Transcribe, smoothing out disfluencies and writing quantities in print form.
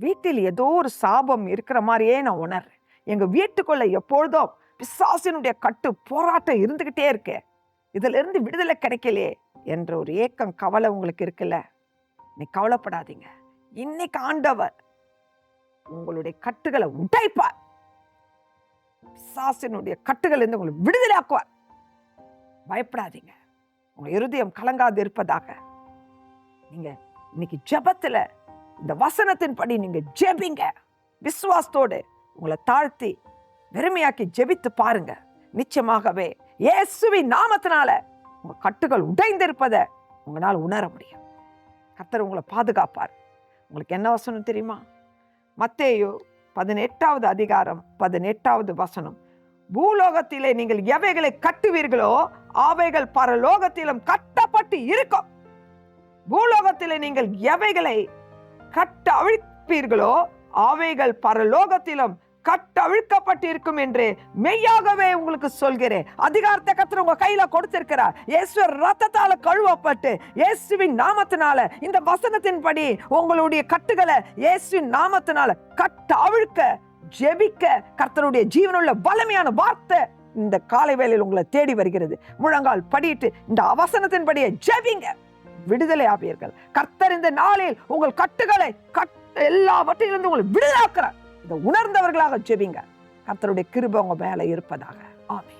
வீட்டில் ஏதோ ஒரு சாபம் இருக்கிற மாதிரியே நான் உணர்றேன். எங்க வீட்டுக்குள்ள எப்பொழுதும் பிசாசினுடைய கட்டு போராட்டம் இருந்துகிட்டே இருக்கு, இதுல இருந்து விடுதலை கிடைக்கலையே என்ற ஒரு ஏக்கம், கவலை உங்களுக்கு இருக்குல்ல. நீ கவலைப்படாதீங்க. இன்னைக்கு ஆண்டவர் உங்களுடைய கட்டுகளை உடைப்பார். பிசாசினுடைய கட்டுகள் இருந்து உங்களை விடுதலை ஆக்குவார். பயப்படாதீங்க. உங்க இருதயம் கலங்காது இருப்பதாக. நீங்க இன்னைக்கு ஜெபத்துல இந்த வசனத்தின்படி நீங்க ஜெபிங்க. விசுவாசத்தோடு உங்களை தாழ்த்தி வெறுமையாக்கி ஜெபித்து பாருங்க. நிச்சயமாகவே இயேசுவின் நாமத்தினால உங்க கட்டுகள் உடைந்திருப்பதை உங்களால் உணர முடியும். கர்த்தர் உங்களை பாதுகாப்பார். உங்களுக்கு என்ன வசனம் தெரியுமா? மத்தேயு 18வது அதிகாரம் 18வது வசனம். பூலோகத்திலே நீங்கள் எவைகளை கட்டுவீர்களோ அவைகள் பரலோகத்திலும் கட்டப்பட்டு இருக்கும். பூலோகத்திலே நீங்கள் எவைகளை கட்ட அவிழ்ப்பீர்களோ அவைகள் பரலோகத்திலும் கட்டவிழ்க்கப்பட்டு இருக்கும் என்று மெய்யாகவே உங்களுக்கு சொல்கிறேன். அதிகாரத்தை கர்த்தர் உங்க கையில கொடுத்திருக்கிறார். இயேசு ரத்தத்தால கழுவப்பட்டு இயேசுவின் நாமத்தினால இந்த வசனத்தின்படி உங்களுடைய கட்டுகளை இயேசுவின் நாமத்தினால கட்ட அவிழ்க்க ஜெபிக்க கர்த்தருடைய ஜீவனுள்ள வல்லமையான வார்த்தை இந்த காலை வேளையில் உங்களை தேடி வருகிறது. முழங்கால் படியிட்டு இந்த வசனத்தின்படியே ஜெபிங்க, விடுதலை ஆவீர்கள். கர்த்தர் இந்த நாளில் உங்கள் கட்டுகளை எல்லாவற்றிலிருந்து உங்களை விடுதலாக்குறார். இதை உணர்ந்தவர்களாக ஜெபிங்க. கர்த்தருடைய கிருபை உங்க மேல இருப்பதாக. ஆமென்.